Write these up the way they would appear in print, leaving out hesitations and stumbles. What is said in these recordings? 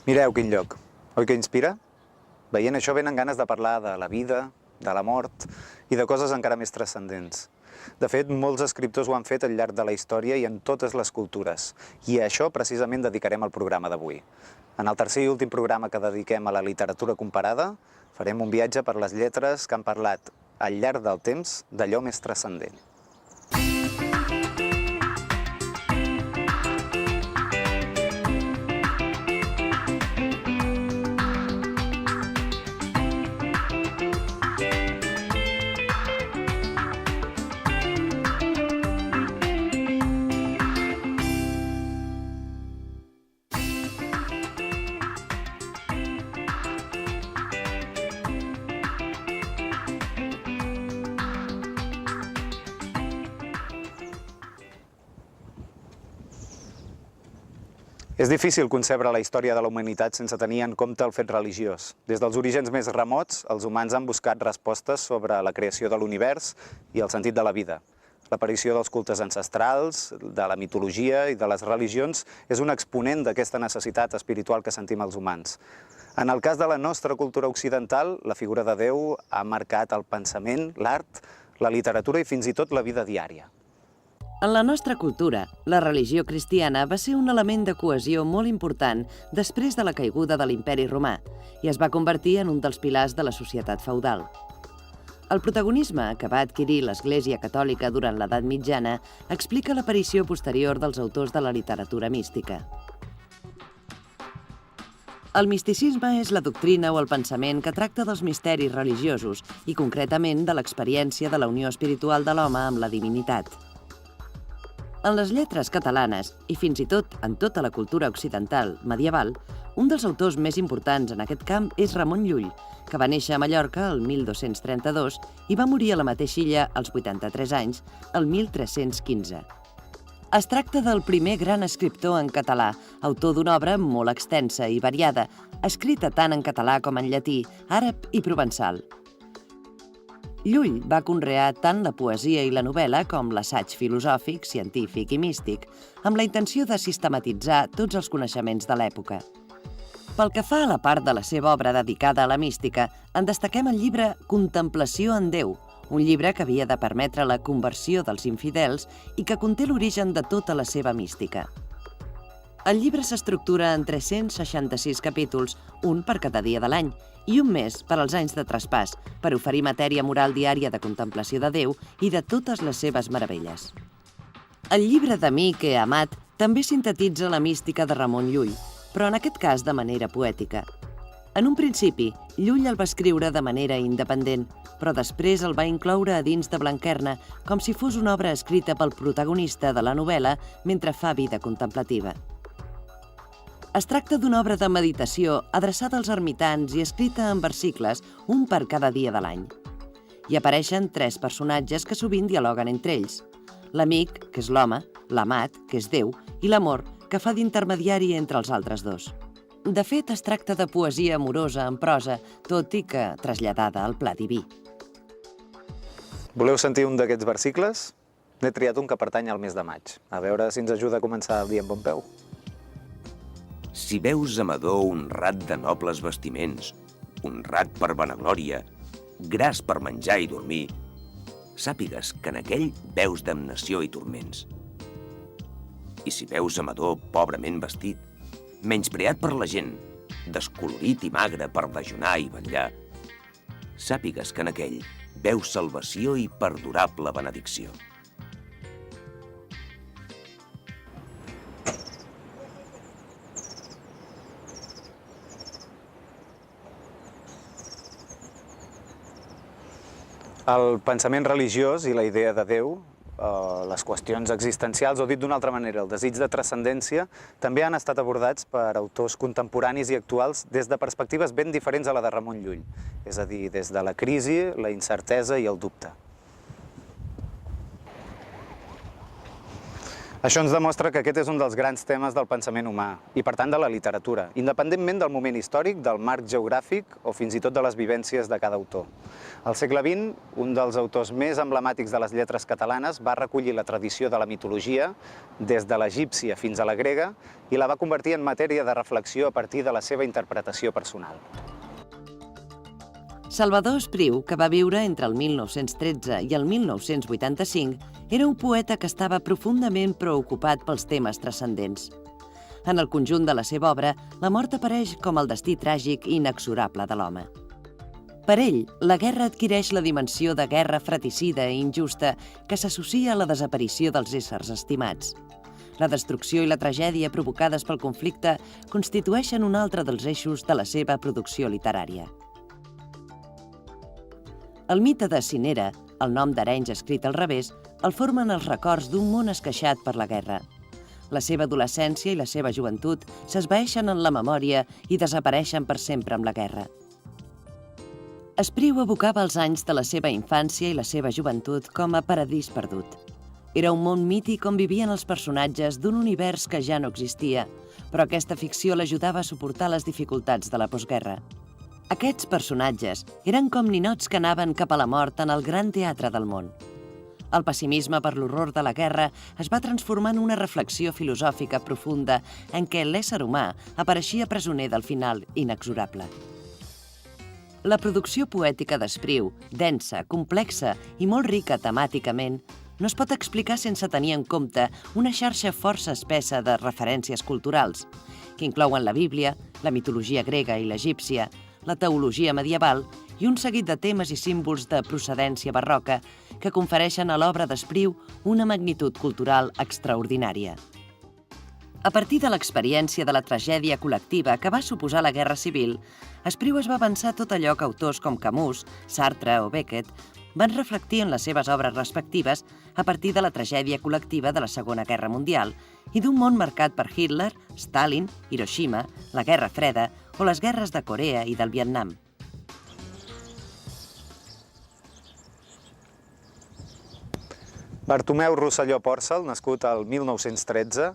Mireu quin lloc. Oi que inspira? Veient això venen ganes de parlar de la vida, de la mort i de coses encara més transcendents. De fet, molts escriptors ho han fet al llarg de la història i en totes les cultures. I a això precisament dedicarem el programa d'avui. En el tercer i últim programa que dediquem a la literatura comparada, farem un viatge per les lletres que han parlat al llarg del temps d'allò més transcendent. És difícil concebre la història de la humanitat sense tenir en compte el fet religiós. Des dels orígens més remots, els humans han buscat respostes sobre la creació de l'univers i el sentit de la vida. L'aparició dels cultes ancestrals, de la mitologia i de les religions és un exponent d'aquesta necessitat espiritual que sentim els humans. En el cas de la nostra cultura occidental, la figura de Déu ha marcat el pensament, l'art, la literatura i fins i tot la vida diària. En la nostra cultura, la religió cristiana va ser un element de cohesió molt important després de la caiguda de l'Imperi Romà i es va convertir en un dels pilars de la societat feudal. El protagonisme que va adquirir l'Església Catòlica durant l'Edat Mitjana explica l'aparició posterior dels autors de la literatura mística. El misticisme és la doctrina o el pensament que tracta dels misteris religiosos i concretament de l'experiència de la unió espiritual de l'home amb la divinitat. En les lletres catalanes, i fins i tot en tota la cultura occidental medieval, un dels autors més importants en aquest camp és Ramon Llull, que va néixer a Mallorca el 1232 i va morir a la mateixa illa als 83 anys, el 1315. Es tracta del primer gran escriptor en català, autor d'una obra molt extensa i variada, escrita tant en català com en llatí, àrab i provençal. Llull va conrear tant la poesia i la novel·la com l'assaig filosòfic, científic i místic, amb la intenció de sistematitzar tots els coneixements de l'època. Pel que fa a la part de la seva obra dedicada a la mística, en destaquem el llibre Contemplació en Déu, un llibre que havia de permetre la conversió dels infidels i que conté l'origen de tota la seva mística. El llibre s'estructura en 366 capítols, un per cada dia de l'any, i un mes per als anys de traspàs, per oferir matèria moral diària de contemplació de Déu i de totes les seves meravelles. El llibre d'Amic he amat també sintetitza la mística de Ramon Llull, però en aquest cas de manera poètica. En un principi, Llull el va escriure de manera independent, però després el va incloure a dins de Blanquerna com si fos una obra escrita pel protagonista de la novel·la mentre fa vida contemplativa. Es tracta d'una obra de meditació adreçada als ermitans i escrita en versicles, un per cada dia de l'any. Hi apareixen 3 personatges que sovint dialoguen entre ells. L'amic, que és l'home, l'amat, que és Déu, i l'amor, que fa d'intermediari entre els altres dos. De fet, es tracta de poesia amorosa en prosa, tot i que traslladada al pla diví. Voleu sentir un d'aquests versicles? N'he triat un que pertany al mes de maig. A veure si ens ajuda a començar el dia amb bon peu. Si veus amador honrat de nobles vestiments, honrat per vanaglòria, gras per menjar i dormir, sàpigues que en aquell veus damnació i turments. I si veus amador pobrament vestit, menyspreat per la gent, descolorit i magre per dejunar i vetllar, sàpigues que en aquell veus salvació i perdurable benedicció. El pensament religiós i la idea de Déu, les qüestions existencials, o dit d'una altra manera, el desig de transcendència, també han estat abordats per autors contemporanis i actuals des de perspectives ben diferents a la de Ramon Llull, és a dir, des de la crisi, la incertesa i el dubte. Això ens demostra que aquest és un dels grans temes del pensament humà i, per tant, de la literatura, independentment del moment històric, del marc geogràfic o fins i tot de les vivències de cada autor. Al segle XX, un dels autors més emblemàtics de les lletres catalanes va recollir la tradició de la mitologia, des de l'egípcia fins a la grega, i la va convertir en matèria de reflexió a partir de la seva interpretació personal. Salvador Espriu, que va viure entre el 1913 i el 1985, era un poeta que estava profundament preocupat pels temes transcendents. En el conjunt de la seva obra, la mort apareix com el destí tràgic i inexorable de l'home. Per ell, la guerra adquireix la dimensió de guerra fratricida i injusta que s'associa a la desaparició dels éssers estimats. La destrucció i la tragèdia provocades pel conflicte constitueixen un altre dels eixos de la seva producció literària. El mite de Cinera, el nom d'Arenys escrit al revés, el formen els records d'un món esqueixat per la guerra. La seva adolescència i la seva joventut s'esvaeixen en la memòria i desapareixen per sempre amb la guerra. Espriu evocava els anys de la seva infància i la seva joventut com a paradís perdut. Era un món mític on vivien els personatges d'un univers que ja no existia, però aquesta ficció l'ajudava a suportar les dificultats de la postguerra. Aquests personatges eren com ninots que anaven cap a la mort en el gran teatre del món. El pessimisme per l'horror de la guerra es va transformar en una reflexió filosòfica profunda en què l'ésser humà apareixia presoner del final inexorable. La producció poètica d'Espriu, densa, complexa i molt rica temàticament, no es pot explicar sense tenir en compte una xarxa força espessa de referències culturals, que inclouen la Bíblia, la mitologia grega i l'egípcia, la teologia medieval i un seguit de temes i símbols de procedència barroca que confereixen a l'obra d'Espriu una magnitud cultural extraordinària. A partir de l'experiència de la tragèdia col·lectiva que va suposar la Guerra Civil, Espriu es va pensar tot allò que autors com Camus, Sartre o Beckett van reflectir en les seves obres respectives a partir de la tragèdia col·lectiva de la Segona Guerra Mundial i d'un món marcat per Hitler, Stalin, Hiroshima, la Guerra Freda o les guerres de Corea i del Vietnam. Bartomeu Rosselló Pòrcel, nascut al 1913,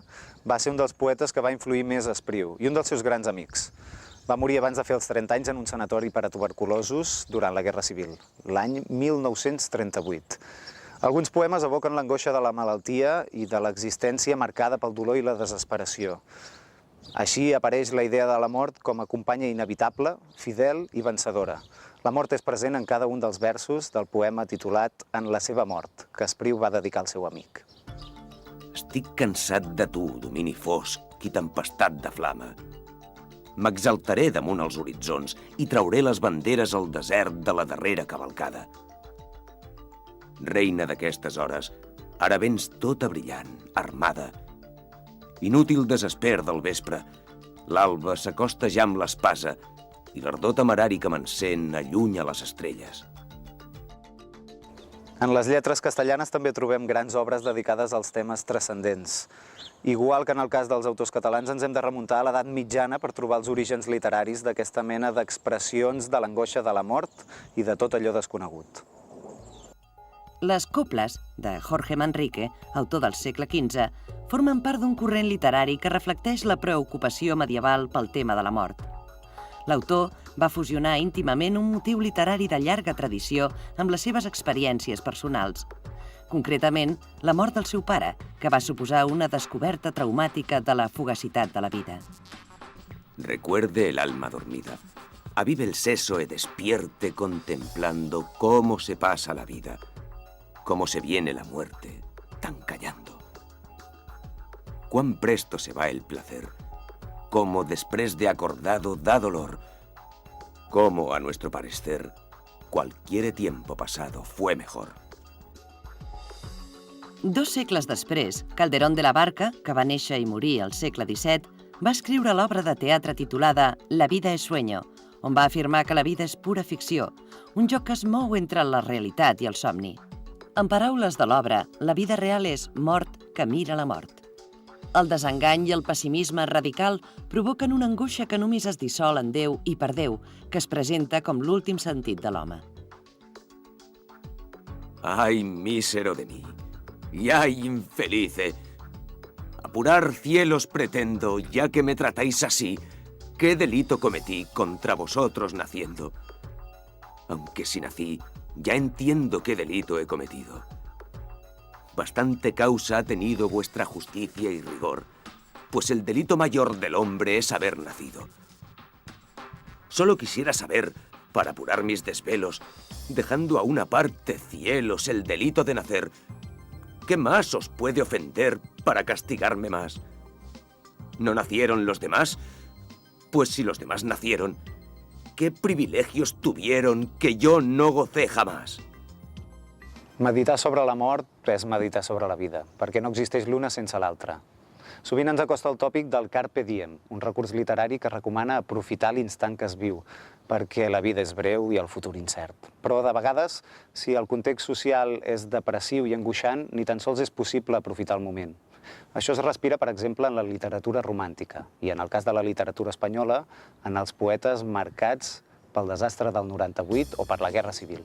va ser un dels poetes que va influir més a Espriu i un dels seus grans amics. Va morir abans de fer els 30 anys en un sanatori per a tuberculosos durant la Guerra Civil, l'any 1938. Alguns poemes evoquen l'angoixa de la malaltia i de l'existència marcada pel dolor i la desesperació. Així apareix la idea de la mort com a companya inevitable, fidel i vencedora. La mort és present en cada un dels versos del poema titulat En la seva mort, que Espriu va dedicar al seu amic. Estic cansat de tu, domini fosc i tempestat de flama. M'exaltaré damunt els horitzons i trauré les banderes al desert de la darrera cavalcada. Reina d'aquestes hores, ara vens tota brillant, armada. Inútil desesper del vespre, l'alba s'acosta ja amb l'espasa i l'ardor temerari que m'encén allunya les estrelles. En les lletres castellanes també trobem grans obres dedicades als temes transcendents. Igual que en el cas dels autors catalans, ens hem de remuntar a l'edat mitjana per trobar els orígens literaris d'aquesta mena d'expressions de l'angoixa de la mort i de tot allò desconegut. Les coples, de Jorge Manrique, autor del segle XV, formen part d'un corrent literari que reflecteix la preocupació medieval pel tema de la mort. L'autor va fusionar íntimament un motiu literari de llarga tradició amb les seves experiències personals. Concretament, la mort del seu pare, que va suposar una descoberta traumàtica de la fugacitat de la vida. Recuerde el alma dormida. Avive el seso y despierte contemplando cómo se pasa la vida, cómo se viene la muerte, tan callando. Cuán presto se va el placer, cómo després de acordado da dolor, cómo, a nuestro parecer, cualquier tiempo pasado fue mejor. 2 segles després, Calderón de la Barca, que va néixer i morir al segle XVII, va escriure l'obra de teatre titulada La vida es sueño, on va afirmar que la vida és pura ficció, un joc que es mou entre la realitat i el somni. En paraules de l'obra, la vida real és mort que mira la mort. El desengany i el pessimisme radical provoquen una angoixa que només es dissol en Déu i per Déu, que es presenta com l'últim sentit de l'home. Ay, mísero de mí, y ay, infelice, Apurar cielos pretendo, ya que me tratáis así. ¿Qué delito cometí contra vosotros naciendo? Aunque si nací, ya entiendo qué delito he cometido. Bastante causa ha tenido vuestra justicia y rigor, pues el delito mayor del hombre es haber nacido. Solo quisiera saber, para apurar mis desvelos, dejando a una parte cielos el delito de nacer, ¿qué más os puede ofender para castigarme más? ¿No nacieron los demás? Pues si los demás nacieron, ¿qué privilegios tuvieron que yo no gocé jamás? Meditar sobre la mort és meditar sobre la vida, perquè no existeix l'una sense l'altra. Sovint ens acosta el tòpic del carpe diem, un recurs literari que recomana aprofitar l'instant que es viu, perquè la vida és breu i el futur incert. Però de vegades, si el context social és depressiu i angoixant, ni tan sols és possible aprofitar el moment. Això es respira, per exemple, en la literatura romàntica i, en el cas de la literatura espanyola, en els poetes marcats pel desastre del 98 o per la Guerra Civil.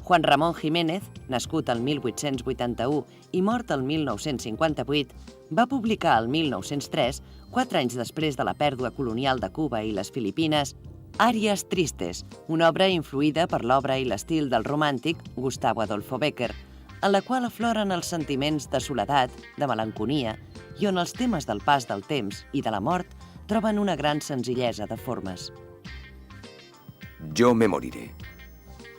Juan Ramón Jiménez, nascut el 1881 i mort el 1958, va publicar el 1903, 4 anys després de la pèrdua colonial de Cuba i les Filipines, Arias Tristes, una obra influïda per l'obra i l'estil del romàntic Gustavo Adolfo Bécquer, en la qual afloren els sentiments de soledat, de melanconia, i on els temes del pas del temps i de la mort troben una gran senzillesa de formes. Yo me moriré,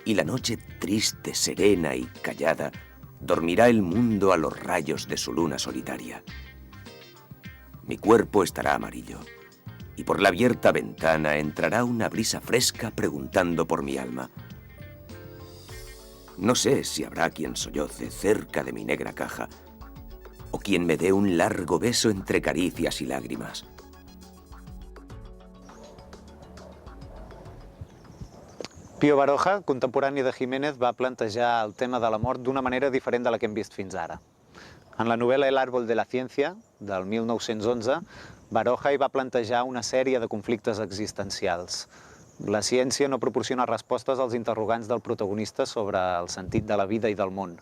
y la noche triste, serena y callada dormirá el mundo a los rayos de su luna solitaria. Mi cuerpo estará amarillo, y por la abierta ventana entrará una brisa fresca preguntando por mi alma. No sé si habrá quien solloce cerca de mi negra caja, o quien me dé un largo beso entre caricias y lágrimas. Pío Baroja, contemporani de Jiménez, va plantejar el tema de la mort d'una manera diferent de la que hem vist fins ara. En la novel·la El árbol de la ciencia, del 1911, Baroja hi va plantejar una sèrie de conflictes existencials. La ciència no proporciona respostes als interrogants del protagonista sobre el sentit de la vida i del món.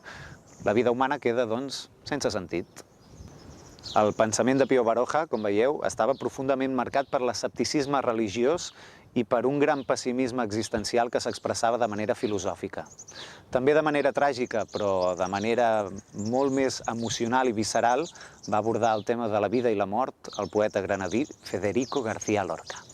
La vida humana queda, doncs, sense sentit. El pensament de Pío Baroja, com veieu, estava profundament marcat per l'escepticisme religiós i per un gran pessimisme existencial que s'expressava de manera filosòfica. També de manera tràgica, però de manera molt més emocional i visceral, va abordar el tema de la vida i la mort el poeta granadí Federico García Lorca.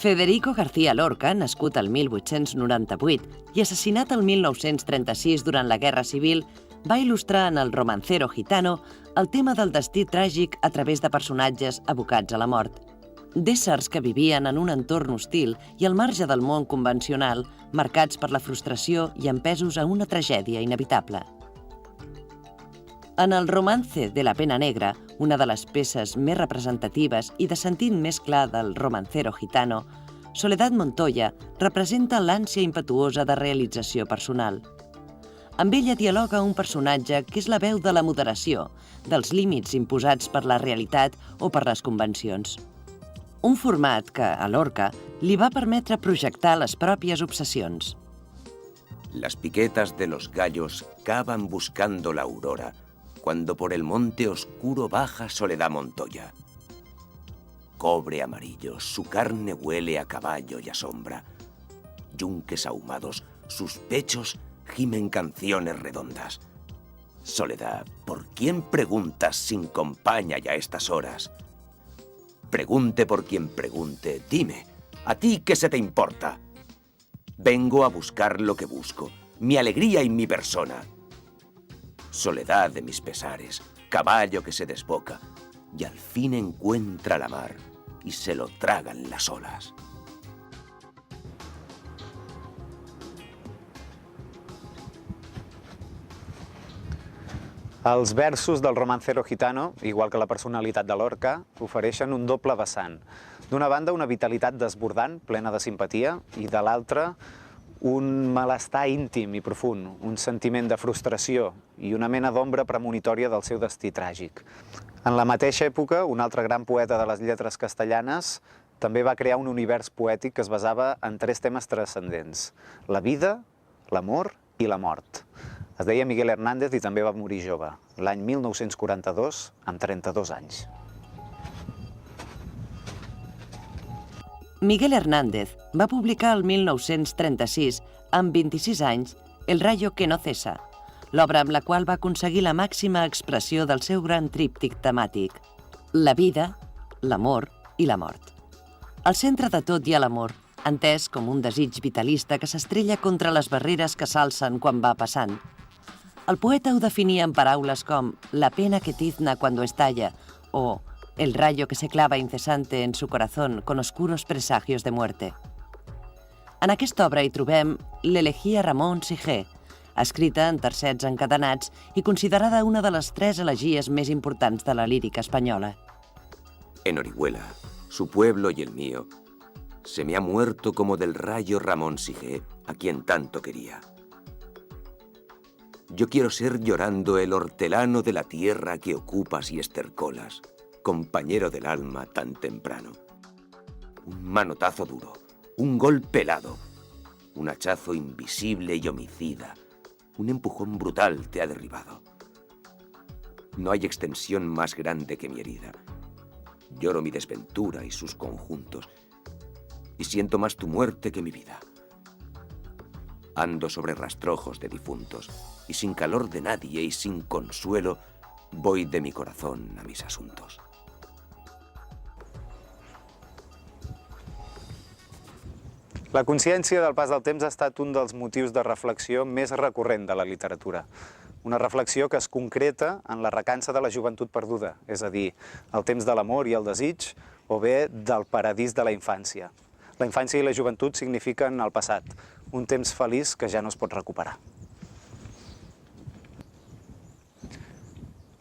Federico García Lorca, nascut el 1898 i assassinat el 1936 durant la Guerra Civil, va il·lustrar en el Romancero Gitano el tema del destí tràgic a través de personatges abocats a la mort. D'éssers que vivien en un entorn hostil i al marge del món convencional, marcats per la frustració i empesos a una tragèdia inevitable. En el Romance de la Pena Negra, una de les peces més representatives i de sentit més clar del Romancero Gitano, Soledad Montoya representa l'ànsia impetuosa de realització personal. Amb ella dialoga un personatge que és la veu de la moderació, dels límits imposats per la realitat o per les convencions. Un format que, a Lorca, li va permetre projectar les pròpies obsessions. Las piquetas de los gallos cavan buscando la aurora, cuando por el monte oscuro baja Soledad Montoya. Cobre amarillo, su carne huele a caballo y a sombra. Yunques ahumados, sus pechos gimen canciones redondas. Soledad, ¿por quién preguntas sin compañía y a estas horas? Pregunte por quien pregunte, dime, ¿a ti qué se te importa? Vengo a buscar lo que busco, mi alegría y mi persona. Soledad de mis pesares, caballo que se desboca, y al fin encuentra la mar y se lo tragan las olas. Els versos del Romancero Gitano, igual que la personalitat de Lorca, ofereixen un doble vessant. D'una banda, una vitalitat desbordant, plena de simpatia, i de l'altra, un malestar íntim i profund, un sentiment de frustració i una mena d'ombra premonitòria del seu destí tràgic. En la mateixa època, un altre gran poeta de les lletres castellanes també va crear un univers poètic que es basava en 3 temes transcendents: la vida, l'amor i la mort. Es deia Miguel Hernández i també va morir jove, l'any 1942, amb 32 anys. Miguel Hernández va publicar el 1936, amb 26 anys, El rayo que no cesa, l'obra amb la qual va aconseguir la màxima expressió del seu gran tríptic temàtic: la vida, l'amor i la mort. Al centre de tot hi ha l'amor, entès com un desig vitalista que s'estrella contra les barreres que s'alcen quan va passant. El poeta ho definia en paraules com la pena que tizna cuando estalla o el rayo que se clava incesante en su corazón con oscuros presagios de muerte. En aquesta obra hi trobem l'Elegía Ramon Sige, escrita en tercets encadenats i considerada una de les 3 elegies més importants de la lírica espanyola. En Orihuela, su pueblo y el mío, se me ha muerto como del rayo Ramón Sige, a quien tanto quería. Yo quiero ser llorando el hortelano de la tierra que ocupas y estercolas, compañero del alma tan temprano. Un manotazo duro, un golpe helado, un hachazo invisible y homicida, un empujón brutal te ha derribado. No hay extensión más grande que mi herida. Lloro mi desventura y sus conjuntos, y siento más tu muerte que mi vida. Ando sobre rastrojos de difuntos, y sin calor de nadie y sin consuelo, voy de mi corazón a mis asuntos. La consciència del pas del temps ha estat un dels motius de reflexió més recurrent de la literatura. Una reflexió que es concreta en la recança de la joventut perduda, és a dir, el temps de l'amor i el desig, o bé del paradís de la infància. La infància i la joventut signifiquen el passat, un temps feliç que ja no es pot recuperar.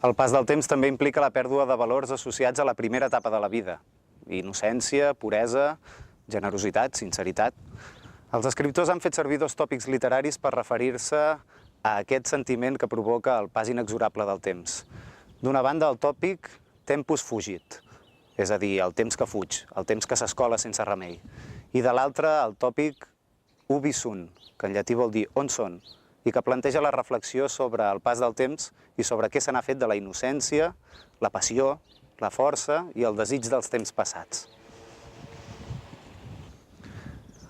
El pas del temps també implica la pèrdua de valors associats a la primera etapa de la vida: innocència, puresa, generositat, sinceritat. Els escriptors han fet servir 2 tòpics literaris per referir-se a aquest sentiment que provoca el pas inexorable del temps. D'una banda, el tòpic tempus fugit, és a dir, el temps que fuig, el temps que s'escola sense remei. I de l'altra, el tòpic ubi sunt, que en llatí vol dir on són, i que planteja la reflexió sobre el pas del temps i sobre què se n'ha fet de la innocència, la passió, la força i el desig dels temps passats.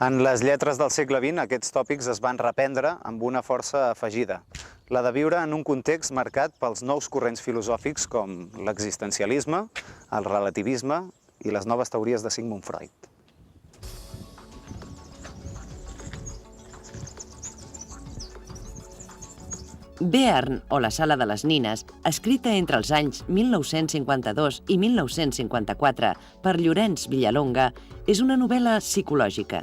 En les lletres del segle XX, aquests tòpics es van reprendre amb una força afegida, la de viure en un context marcat pels nous corrents filosòfics com l'existencialisme, el relativisme i les noves teories de Sigmund Freud. Bearn, o la sala de les nines, escrita entre els anys 1952 i 1954 per Llorenç Villalonga, és una novel·la psicològica.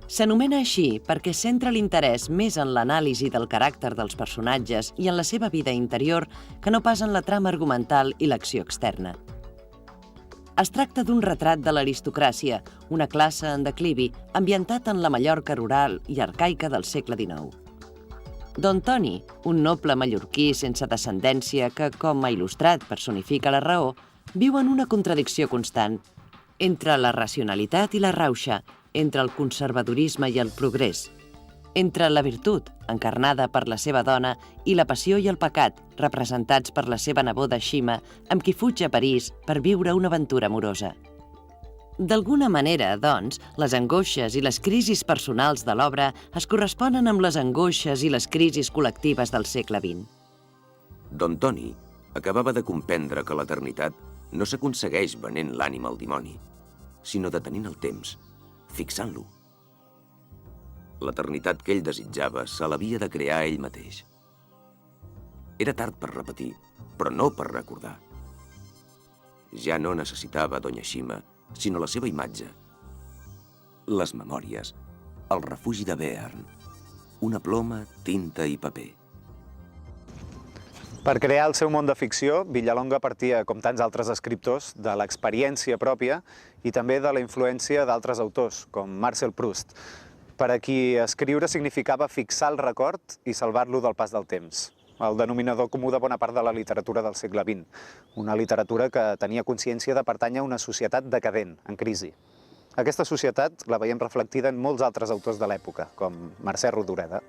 S'anomena així perquè centra l'interès més en l'anàlisi del caràcter dels personatges i en la seva vida interior que no pas en la trama argumental i l'acció externa. Es tracta d'un retrat de l'aristocràcia, una classe en declivi, ambientat en la Mallorca rural i arcaica del segle XIX. Don Toni, un noble mallorquí sense descendència que, com a il·lustrat personifica la raó, viu en una contradicció constant entre la racionalitat i la rauxa, entre el conservadorisme i el progrés, entre la virtut, encarnada per la seva dona, i la passió i el pecat, representats per la seva neboda Xima, amb qui fuig a París per viure una aventura amorosa. D'alguna manera, doncs, les angoixes i les crisis personals de l'obra es corresponen amb les angoixes i les crisis col·lectives del segle XX. Don Toni acabava de comprendre que l'eternitat no s'aconsegueix venent l'ànima al dimoni, sinó detenint el temps, fixant-lo. L'eternitat que ell desitjava se l'havia de crear ell mateix. Era tard per repetir, però no per recordar. Ja no necessitava Doña Xima, sinó la seva imatge. Les memòries, el refugi de Bearn, una ploma, tinta i paper. Per crear el seu món de ficció, Villalonga partia, com tants altres escriptors, de l'experiència pròpia i també de la influència d'altres autors, com Marcel Proust. Per a qui escriure significava fixar el record i salvar-lo del pas del temps. El denominador comú de bona part de la literatura del segle XX. Una literatura que tenia consciència de pertànyer a una societat decadent, en crisi. Aquesta societat la veiem reflectida en molts altres autors de l'època, com Mercè Rodoreda.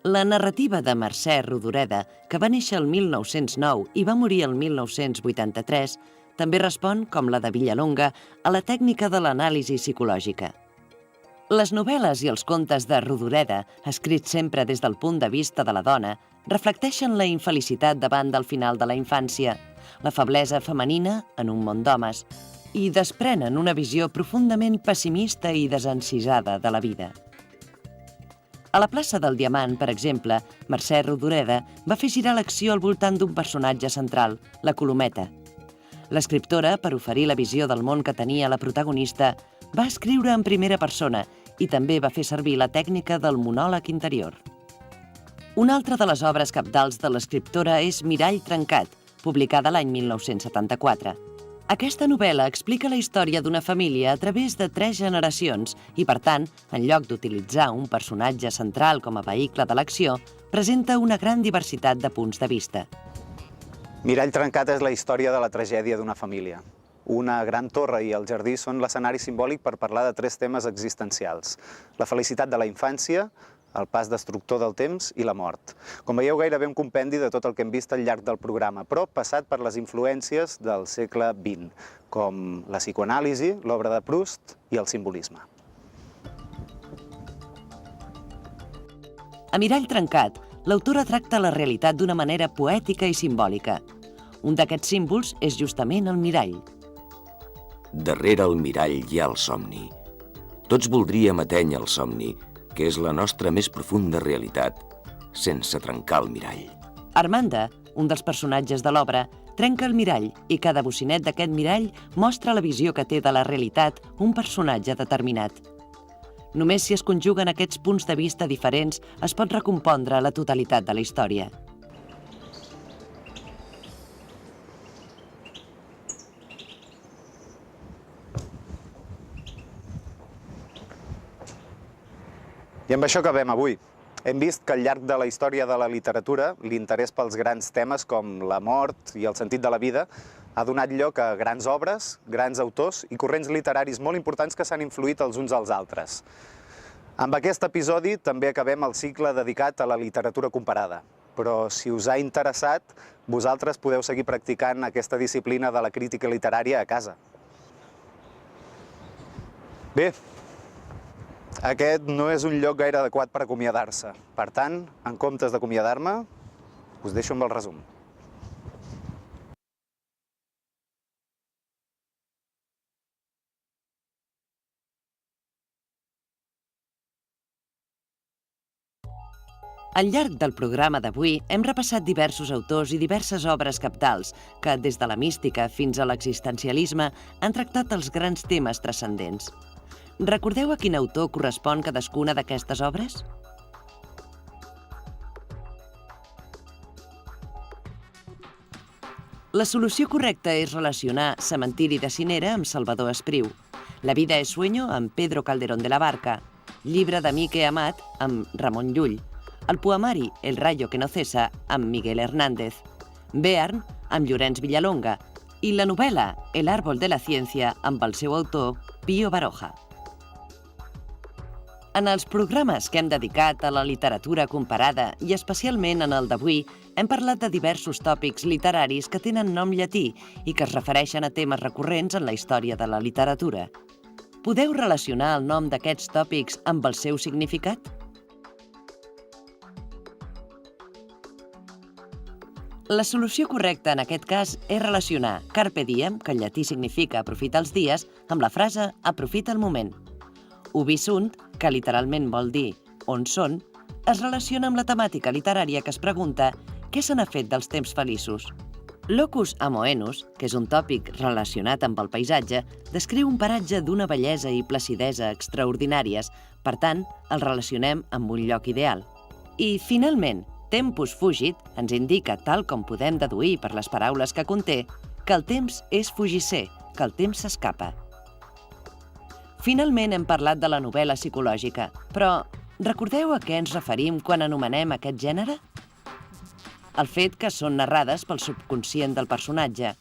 La narrativa de Mercè Rodoreda, que va néixer el 1909 i va morir el 1983, també respon, com la de Villalonga, a la tècnica de l'anàlisi psicològica. Les novel·les i els contes de Rodoreda, escrits sempre des del punt de vista de la dona, reflecteixen la infelicitat davant del final de la infància, la feblesa femenina en un món d'homes, i desprenen una visió profundament pessimista i desencisada de la vida. A la plaça del Diamant, per exemple, Mercè Rodoreda va fer girar l'acció al voltant d'un personatge central, la Colometa. L'escriptora, per oferir la visió del món que tenia la protagonista, va escriure en primera persona i també va fer servir la tècnica del monòleg interior. Una altra de les obres cabdals de l'escriptora és Mirall trencat, publicada l'any 1974. Aquesta novel·la explica la història d'una família a través de 3 generacions i, per tant, en lloc d'utilitzar un personatge central com a vehicle de l'acció, presenta una gran diversitat de punts de vista. Mirall trencat és la història de la tragèdia d'una família. Una gran torre i el jardí són l'escenari simbòlic per parlar de 3 temes existencials: la felicitat de la infància, el pas destructor del temps i la mort. Com veieu, gairebé un compendi de tot el que hem vist al llarg del programa, però passat per les influències del segle XX, com la psicoanàlisi, l'obra de Proust i el simbolisme. A Mirall trencat, l'autora tracta la realitat d'una manera poètica i simbòlica. Un d'aquests símbols és justament el mirall. Darrere el mirall hi ha el somni. Tots voldríem atènyer el somni, que és la nostra més profunda realitat, sense trencar el mirall. Armanda, un dels personatges de l'obra, trenca el mirall i cada bocinet d'aquest mirall mostra la visió que té de la realitat un personatge determinat. Només si es conjuguen aquests punts de vista diferents es pot recompondre la totalitat de la història. I amb això acabem avui. Hem vist que al llarg de la història de la literatura, l'interès pels grans temes com la mort i el sentit de la vida ha donat lloc a grans obres, grans autors i corrents literaris molt importants que s'han influït els uns als altres. Amb aquest episodi també acabem el cicle dedicat a la literatura comparada. Però si us ha interessat, vosaltres podeu seguir practicant aquesta disciplina de la crítica literària a casa. Bé, aquest no és un lloc gaire adequat per acomiadar-se. Per tant, en comptes d'acomiadar-me, us deixo amb el resum. Al llarg del programa d'avui hem repassat diversos autors i diverses obres cabdals que, des de la mística fins a l'existencialisme, han tractat els grans temes transcendents. Recordeu a quin autor correspon cadascuna d'aquestes obres? La solució correcta és relacionar Cementiri de Cinera amb Salvador Espriu, La vida es sueño amb Pedro Calderón de la Barca, Llibre de Mique Amat amb Ramon Llull, el poemari El rayo que no cesa amb Miguel Hernández, Bearn amb Llorenç Villalonga i la novel·la El árbol de la ciencia amb el seu autor Pío Baroja. En els programes que hem dedicat a la literatura comparada i especialment en el d'avui, hem parlat de diversos tòpics literaris que tenen nom llatí i que es refereixen a temes recurrents en la història de la literatura. Podeu relacionar el nom d'aquests tòpics amb el seu significat? La solució correcta en aquest cas és relacionar carpe diem, que en llatí significa aprofita els dies, amb la frase aprofita el moment. Ubi sunt, que literalment vol dir on són, es relaciona amb la temàtica literària que es pregunta què se n'ha fet dels temps feliços. Locus amoenus, que és un tòpic relacionat amb el paisatge, descriu un paratge d'una bellesa i placidesa extraordinàries, per tant, el relacionem amb un lloc ideal. I, finalment, tempus fugit ens indica, tal com podem deduir per les paraules que conté, que el temps és fugisser, que el temps s'escapa. Finalment hem parlat de la novel·la psicològica, però recordeu a què ens referim quan anomenem aquest gènere? El fet que són narrades pel subconscient del personatge.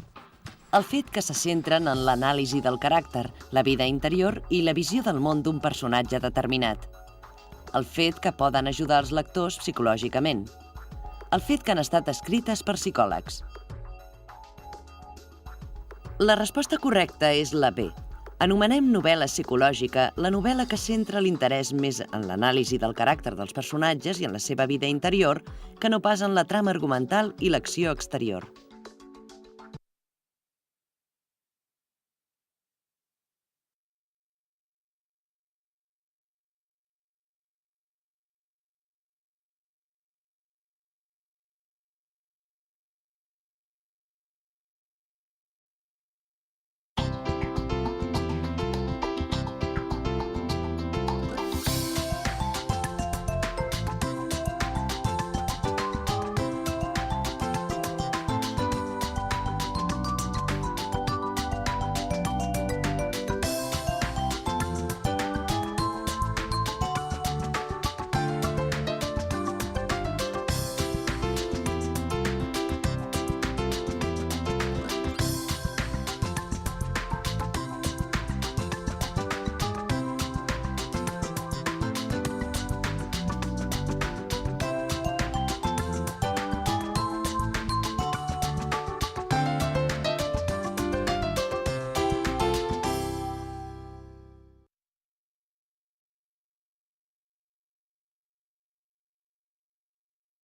El fet que se centren en l'anàlisi del caràcter, la vida interior i la visió del món d'un personatge determinat. el fet que poden ajudar els lectors psicològicament, el fet que han estat escrites per psicòlegs. La resposta correcta és la B. Anomenem novel·la psicològica la novel·la que centra l'interès més en l'anàlisi del caràcter dels personatges i en la seva vida interior que no pas en la trama argumental i l'acció exterior.